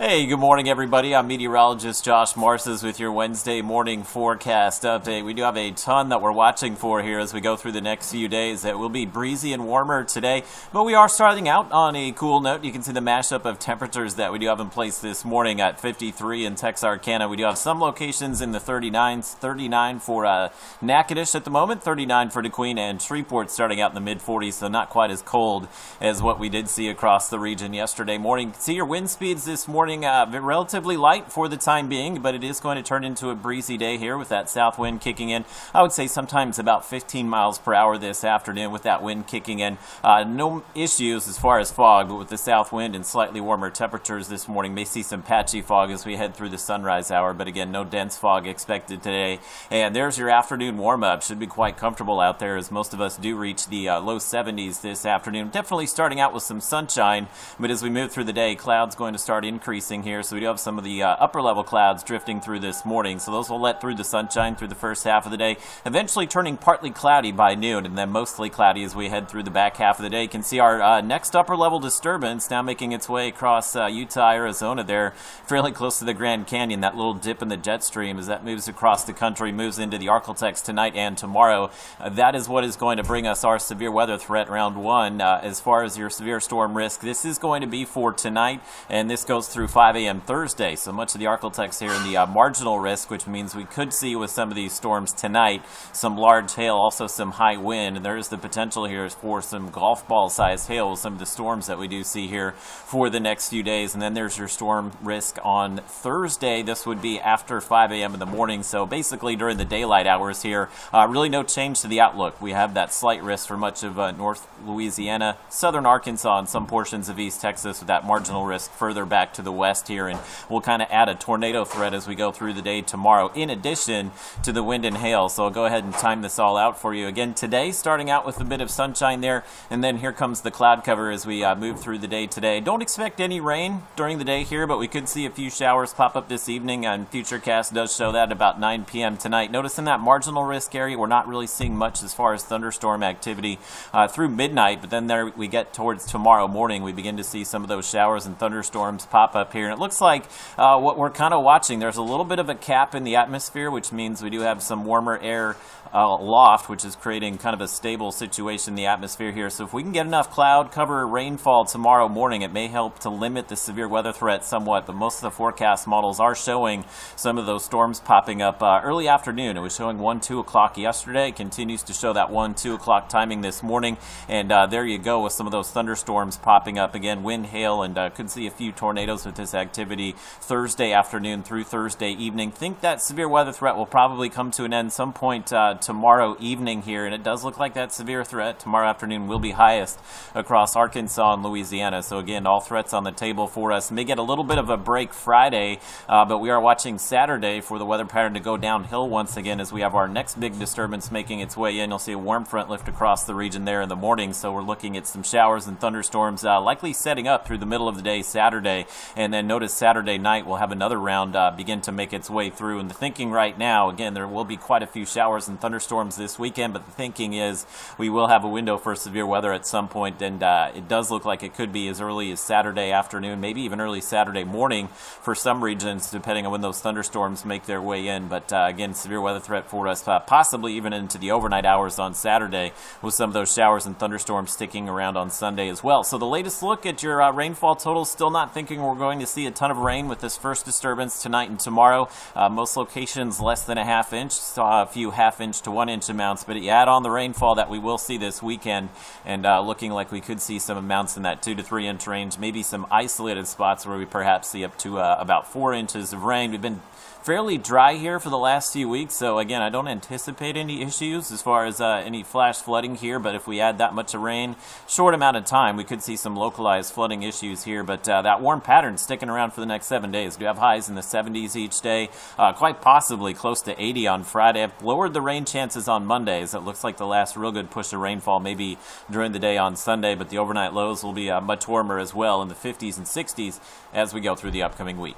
Hey, good morning, everybody. I'm meteorologist Josh Marces with your Wednesday morning forecast update. We do have a ton that we're watching for here as we go through the next few days. It will be breezy and warmer today, but we are starting out on a cool note. You can see the mashup of temperatures that we do have in place this morning at 53 in Texarkana. We do have some locations in the 39s, 39 for Natchitoches at the moment, 39 for DeQueen, and Shreveport starting out in the mid-40s, so not quite as cold as what we did see across the region yesterday morning. You can see your wind speeds this morning relatively light for the time being, but it is going to turn into a breezy day here with that south wind kicking in. I would say sometimes about 15 miles per hour this afternoon with that wind kicking in. No issues as far as fog, but with the south wind and slightly warmer temperatures this morning, may see some patchy fog as we head through the sunrise hour, but again, no dense fog expected today. And there's your afternoon warm-up. Should be quite comfortable out there as most of us do reach the low 70s this afternoon. Definitely starting out with some sunshine, but as we move through the day, clouds going to start increasing here, so we do have some of the upper level clouds drifting through this morning, so those will let through the sunshine through the first half of the day, eventually turning partly cloudy by noon, and then mostly cloudy as we head through the back half of the day. You can see our next upper level disturbance now making its way across Utah, Arizona there, fairly close to the Grand Canyon, that little dip in the jet stream as that moves across the country, moves into the Arklatex tonight and tomorrow. That is what is going to bring us our severe weather threat round one. As far as your severe storm risk, this is going to be for tonight, and this goes through 5 a.m. Thursday. So much of the Arklatex here in the marginal risk, which means we could see with some of these storms tonight some large hail, also some high wind, and there is the potential here for some golf ball sized hail with some of the storms that we do see here for the next few days. And then there's your storm risk on Thursday. This would be after 5 a.m. in the morning, so basically during the daylight hours here. Really no change to the outlook. We have that slight risk for much of North Louisiana, southern Arkansas, and some portions of East Texas, with that marginal risk further back to the west here, and we'll kind of add a tornado threat as we go through the day tomorrow, in addition to the wind and hail. So I'll go ahead and time this all out for you. Again, today, starting out with a bit of sunshine there, and then here comes the cloud cover as we move through the day today. Don't expect any rain during the day here, but we could see a few showers pop up this evening, and Futurecast does show that about 9 p.m. tonight. Notice in that marginal risk area, we're not really seeing much as far as thunderstorm activity through midnight, but then there we get towards tomorrow morning, we begin to see some of those showers and thunderstorms pop up here. And it looks like what we're kind of watching, there's a little bit of a cap in the atmosphere, which means we do have some warmer air aloft, which is creating kind of a stable situation in the atmosphere here. So if we can get enough cloud cover rainfall tomorrow morning, it may help to limit the severe weather threat somewhat, but most of the forecast models are showing some of those storms popping up early afternoon. It was showing 1, 2 o'clock yesterday. It continues to show that 1, 2 o'clock timing this morning, and there you go with some of those thunderstorms popping up. Again, wind, hail, and could see a few tornadoes with this activity Thursday afternoon through Thursday evening. Think that severe weather threat will probably come to an end some point tomorrow evening here, and it does look like that severe threat tomorrow afternoon will be highest across Arkansas and Louisiana. So again, all threats on the table for us. May get a little bit of a break Friday, but we are watching Saturday for the weather pattern to go downhill once again as we have our next big disturbance making its way in. You'll see a warm front lift across the region there in the morning, so we're looking at some showers and thunderstorms likely setting up through the middle of the day Saturday, and then notice Saturday night we'll have another round begin to make its way through. And the thinking right now, again, there will be quite a few showers and thunderstorms this weekend, but the thinking is we will have a window for severe weather at some point, and it does look like it could be as early as Saturday afternoon, maybe even early Saturday morning for some regions, depending on when those thunderstorms make their way in. But again, severe weather threat for us, possibly even into the overnight hours on Saturday, with some of those showers and thunderstorms sticking around on Sunday as well. So the latest look at your rainfall totals, still not thinking we're going to see a ton of rain with this first disturbance tonight and tomorrow. Most locations less than a half inch, saw a few half-inch to 1-inch amounts, but you add on the rainfall that we will see this weekend, and looking like we could see some amounts in that 2 to 3 inch range, maybe some isolated spots where we perhaps see up to about 4 inches of rain. We've been fairly dry here for the last few weeks, so again, I don't anticipate any issues as far as any flash flooding here, but if we add that much of rain, short amount of time, we could see some localized flooding issues here. But that warm pattern sticking around for the next 7 days. We have highs in the 70s each day, quite possibly close to 80 on Friday. I've lowered the rain chances on Mondays. It looks like the last real good push of rainfall maybe during the day on Sunday, but the overnight lows will be much warmer as well, in the 50s and 60s as we go through the upcoming week.